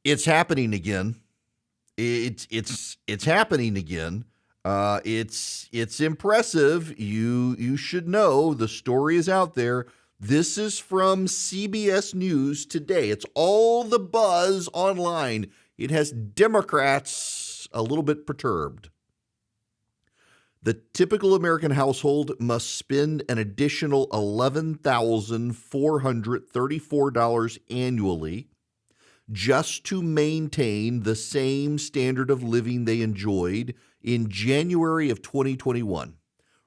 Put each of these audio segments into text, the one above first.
It's happening again. It's happening again. It's impressive. You should know the story is out there. This is from CBS News today. It's all the buzz online. It has Democrats a little bit perturbed. The typical American household must spend an additional $11,434 annually just to maintain the same standard of living they enjoyed in January of 2021,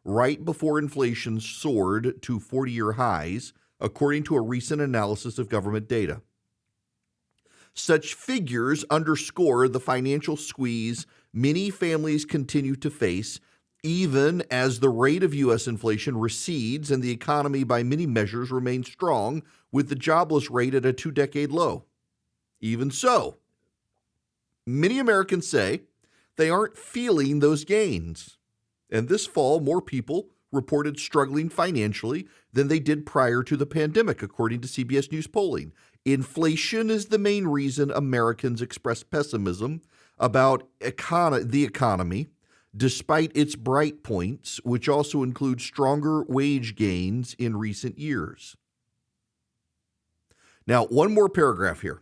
right before inflation soared to 40-year highs, according to a recent analysis of government data. Such figures underscore the financial squeeze many families continue to face, even as the rate of U.S. inflation recedes and the economy by many measures remains strong, with the jobless rate at a two-decade low. Even so, many Americans say they aren't feeling those gains. And this fall, more people reported struggling financially than they did prior to the pandemic, according to CBS News polling. Inflation is the main reason Americans express pessimism about the economy, despite its bright points, which also include stronger wage gains in recent years. Now, one more paragraph here.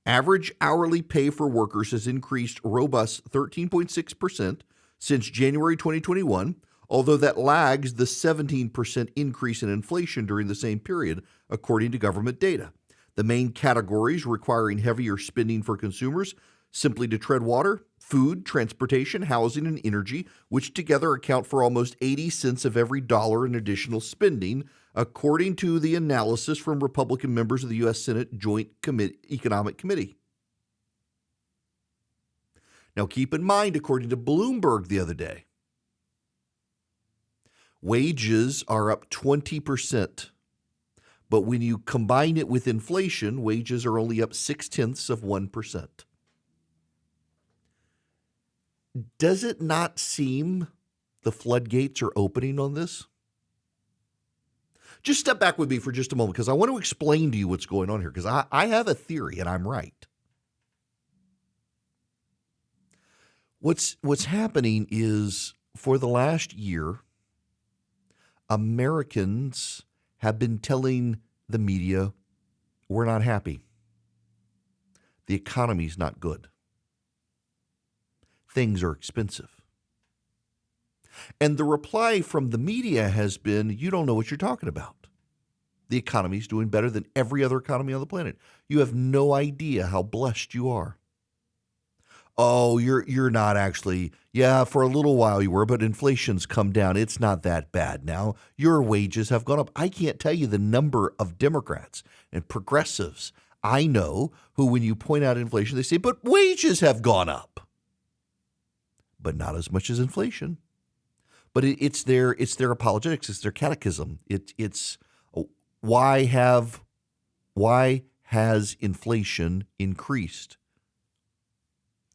Average hourly pay for workers has increased robust 13.6% since January 2021, although that lags the 17% increase in inflation during the same period, according to government data. The main categories requiring heavier spending for consumers simply to tread water: food, transportation, housing, and energy, which together account for almost 80 cents of every dollar in additional spending, according to the analysis from Republican members of the U.S. Senate Joint Economic Committee. Now, keep in mind, according to Bloomberg the other day, wages are up 20%. But when you combine it with inflation, wages are only up 0.6%. Does it not seem the floodgates are opening on this? Just step back with me for just a moment, because I want to explain to you what's going on here, because I have a theory and I'm right. What's happening is, for the last year, Americans have been telling the media, we're not happy. The economy's not good. Things are expensive. And the reply from the media has been, you don't know what you're talking about. The economy's doing better than every other economy on the planet. You have no idea how blessed you are. Oh, you're not actually. Yeah, for a little while you were, but inflation's come down. It's not that bad now. Your wages have gone up. I can't tell you the number of Democrats and progressives I know who, when you point out inflation, they say, but wages have gone up. But not as much as inflation. But it's their apologetics. It's their catechism. It's why has inflation increased?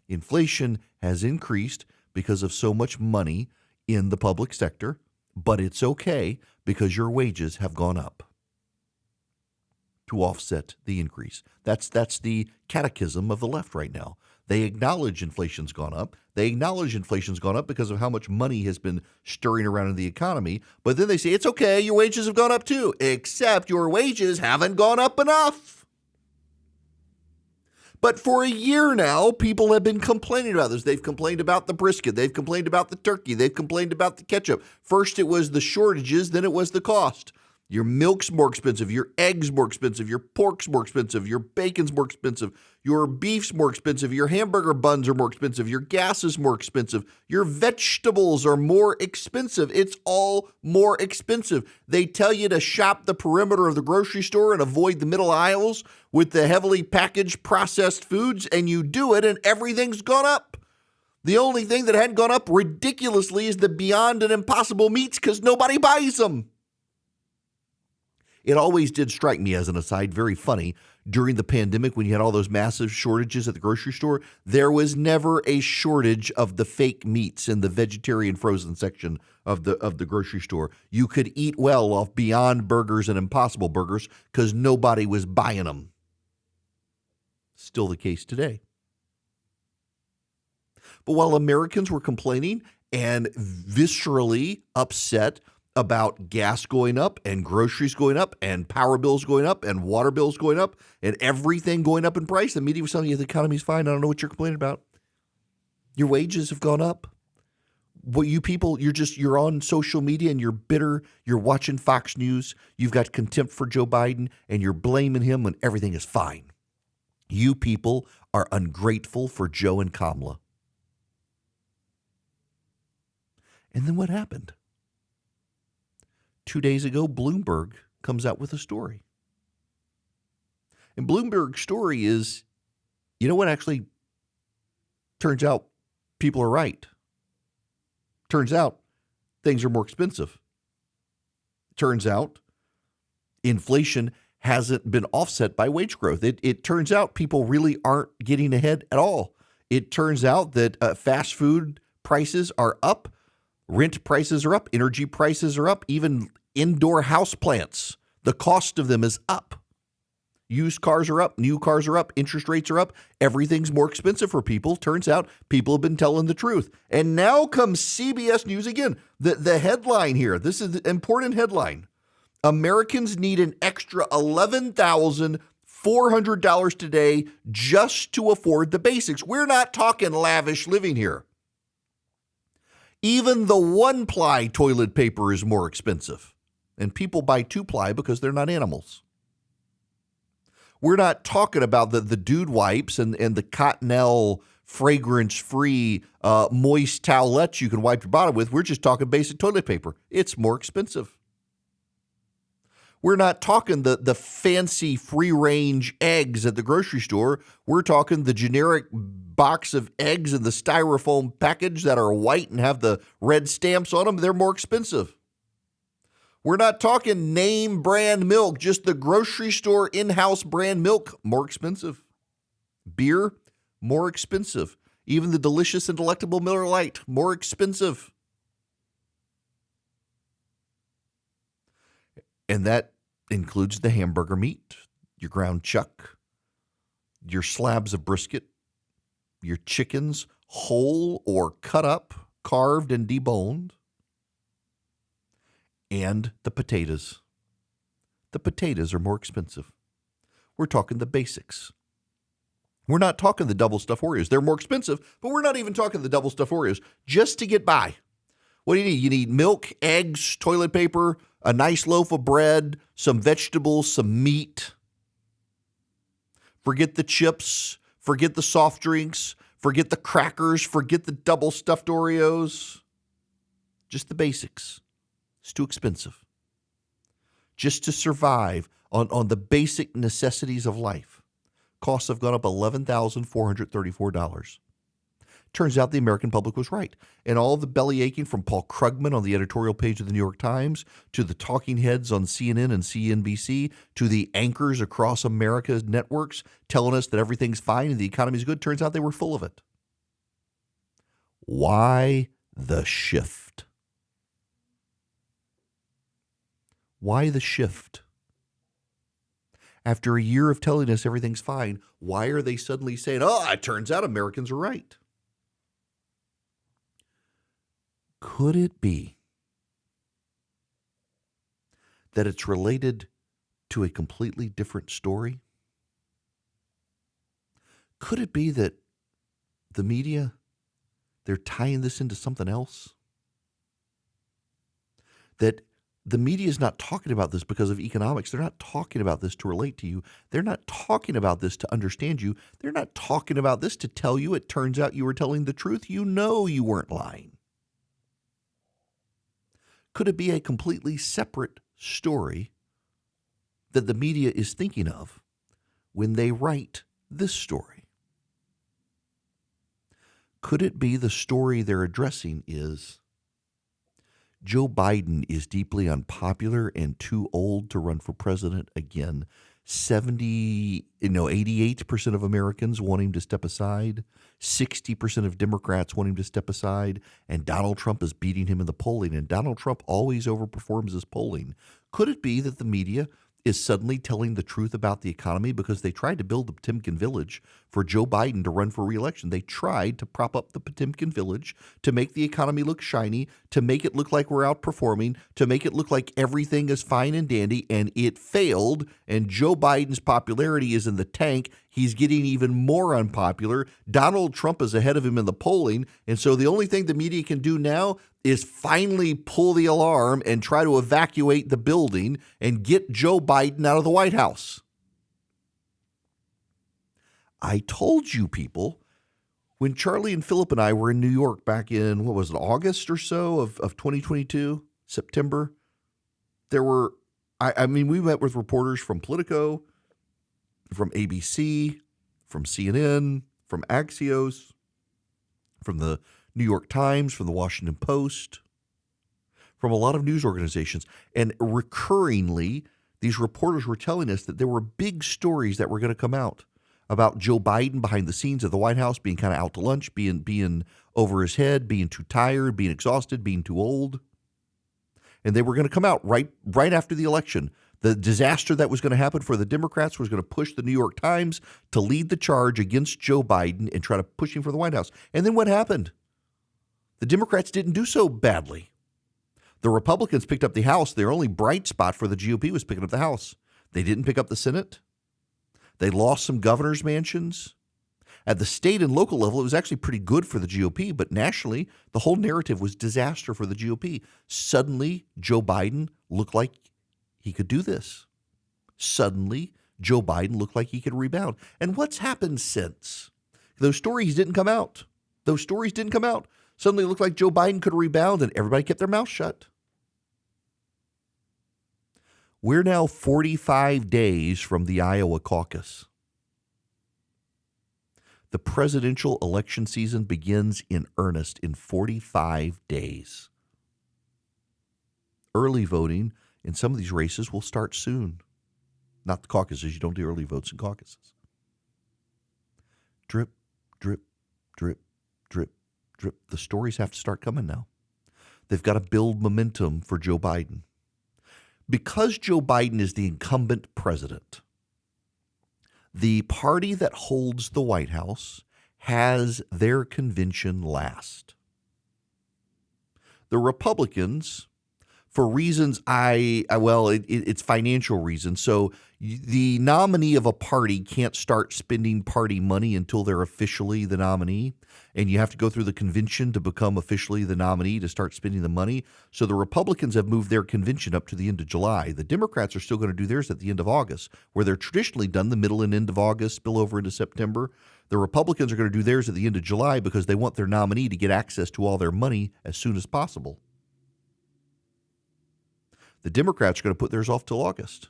Inflation has increased because of so much money in the public sector, but it's okay because your wages have gone up to offset the increase. That's the catechism of the left right now. They acknowledge inflation's gone up. They acknowledge inflation's gone up because of how much money has been stirring around in the economy. But then they say, it's okay, your wages have gone up too, except your wages haven't gone up enough. But for a year now, people have been complaining about this. They've complained about the brisket. They've complained about the turkey. They've complained about the ketchup. First, it was the shortages. Then it was the cost. Your milk's more expensive. Your egg's more expensive. Your pork's more expensive. Your bacon's more expensive. Your beef's more expensive. Your hamburger buns are more expensive. Your gas is more expensive. Your vegetables are more expensive. It's all more expensive. They tell you to shop the perimeter of the grocery store and avoid the middle aisles with the heavily packaged processed foods, and you do it, and everything's gone up. The only thing that hadn't gone up ridiculously is the Beyond and Impossible meats, because nobody buys them. It always did strike me, as an aside, very funny, during the pandemic when you had all those massive shortages at the grocery store, there was never a shortage of the fake meats in the vegetarian frozen section of the grocery store. You could eat well off Beyond Burgers and Impossible Burgers because nobody was buying them. Still the case today. But while Americans were complaining and viscerally upset about gas going up and groceries going up and power bills going up and water bills going up and everything going up in price, the media was telling you the economy's fine. I don't know what you're complaining about. Your wages have gone up. What you people, you're on social media and you're bitter. You're watching Fox News. You've got contempt for Joe Biden and you're blaming him when everything is fine. You people are ungrateful for Joe and Kamala. And then what happened? 2 days ago, Bloomberg comes out with a story. And Bloomberg's story is, you know what, actually turns out people are right. Turns out things are more expensive. Turns out inflation hasn't been offset by wage growth. It turns out people really aren't getting ahead at all. It turns out that fast food prices are up. Rent prices are up, energy prices are up, even indoor house plants. The cost of them is up. Used cars are up, new cars are up, interest rates are up. Everything's more expensive for people. Turns out people have been telling the truth. And now comes CBS News again. The headline here, this is the important headline. Americans need an extra $11,400 today just to afford the basics. We're not talking lavish living here. Even the one-ply toilet paper is more expensive. And people buy two-ply because they're not animals. We're not talking about the dude wipes and the Cottonelle fragrance-free moist towelettes you can wipe your bottom with. We're just talking basic toilet paper. It's more expensive. We're not talking the fancy free-range eggs at the grocery store. We're talking the generic box of eggs in the styrofoam package that are white and have the red stamps on them. They're more expensive. We're not talking name brand milk, just the grocery store in-house brand milk, more expensive. Beer, more expensive. Even the delicious and delectable Miller Lite, more expensive. And that includes the hamburger meat, your ground chuck, your slabs of brisket, your chickens, whole or cut up, carved and deboned, and the potatoes. The potatoes are more expensive. We're talking the basics. We're not talking the double stuffed Oreos. They're more expensive, but we're not even talking the double stuffed Oreos just to get by. What do you need? You need milk, eggs, toilet paper, a nice loaf of bread, some vegetables, some meat. Forget the chips. Forget the soft drinks. Forget the crackers. Forget the double stuffed Oreos. Just the basics. It's too expensive. Just to survive on the basic necessities of life. Costs have gone up $11,434. Turns out the American public was right. And all the belly aching from Paul Krugman on the editorial page of the New York Times, to the talking heads on CNN and CNBC, to the anchors across America's networks telling us that everything's fine and the economy's good, turns out they were full of it. Why the shift? Why the shift? After a year of telling us everything's fine, why are they suddenly saying, oh, it turns out Americans are right? Could it be that it's related to a completely different story? Could it be that the media, they're tying this into something else? That the media is not talking about this because of economics. They're not talking about this to relate to you. They're not talking about this to understand you. They're not talking about this to tell you it turns out you were telling the truth. You know you weren't lying. Could it be a completely separate story that the media is thinking of when they write this story? Could it be the story they're addressing is Joe Biden is deeply unpopular and too old to run for president again? 88% of Americans want him to step aside. 60% of Democrats want him to step aside. And Donald Trump is beating him in the polling. And Donald Trump always overperforms his polling. Could it be that the media is suddenly telling the truth about the economy because they tried to build the Potemkin Village for Joe Biden to run for re-election. They tried to prop up the Potemkin Village to make the economy look shiny, to make it look like we're outperforming, to make it look like everything is fine and dandy, and it failed, and Joe Biden's popularity is in the tank. He's getting even more unpopular. Donald Trump is ahead of him in the polling, and so the only thing the media can do now is finally pull the alarm and try to evacuate the building and get Joe Biden out of the White House. I told you people, when Charlie and Philip and I were in New York back in, what was it, August or so of 2022, September, there were, we met with reporters from Politico, from ABC, from CNN, from Axios, from the New York Times, from the Washington Post, from a lot of news organizations. And recurringly, these reporters were telling us that there were big stories that were going to come out about Joe Biden behind the scenes of the White House, being kind of out to lunch, being over his head, being too tired, being exhausted, being too old. And they were going to come out right after the election. The disaster that was going to happen for the Democrats was going to push the New York Times to lead the charge against Joe Biden and try to push him for the White House. And then what happened? The Democrats didn't do so badly. The Republicans picked up the House. Their only bright spot for the GOP was picking up the House. They didn't pick up the Senate. They lost some governor's mansions. At the state and local level, it was actually pretty good for the GOP, but nationally, the whole narrative was disaster for the GOP. Suddenly, Joe Biden looked like he could do this. Suddenly, Joe Biden looked like he could rebound. And what's happened since? Those stories didn't come out. Suddenly it looked like Joe Biden could rebound, and everybody kept their mouth shut. We're now 45 days from the Iowa caucus. The presidential election season begins in earnest in 45 days. Early voting in some of these races will start soon. Not the caucuses. You don't do early votes in caucuses. Drip, drip, drip, drip, drip. The stories have to start coming now. They've got to build momentum for Joe Biden. Because Joe Biden is the incumbent president, the party that holds the White House has their convention last. The Republicans, for reasons it's financial reasons. So the nominee of a party can't start spending party money until they're officially the nominee. And you have to go through the convention to become officially the nominee to start spending the money. So the Republicans have moved their convention up to the end of July. The Democrats are still going to do theirs at the end of August, where they're traditionally done the middle and end of August, spill over into September. The Republicans are going to do theirs at the end of July because they want their nominee to get access to all their money as soon as possible. The Democrats are going to put theirs off till August.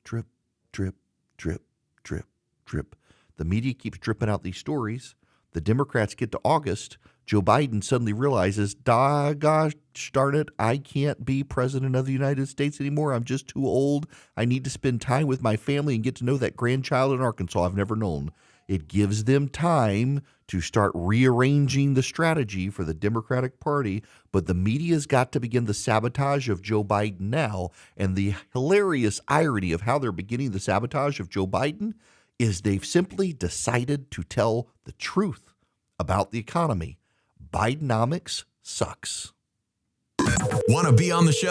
Drip, drip, drip, drip, drip. The media keeps dripping out these stories. The Democrats get to August. Joe Biden suddenly realizes, gosh darn it, I can't be president of the United States anymore. I'm just too old. I need to spend time with my family and get to know that grandchild in Arkansas I've never known. It gives them time to start rearranging the strategy for the Democratic Party, but the media's got to begin the sabotage of Joe Biden now. And the hilarious irony of how they're beginning the sabotage of Joe Biden is they've simply decided to tell the truth about the economy. Bidenomics sucks. Want to be on the show?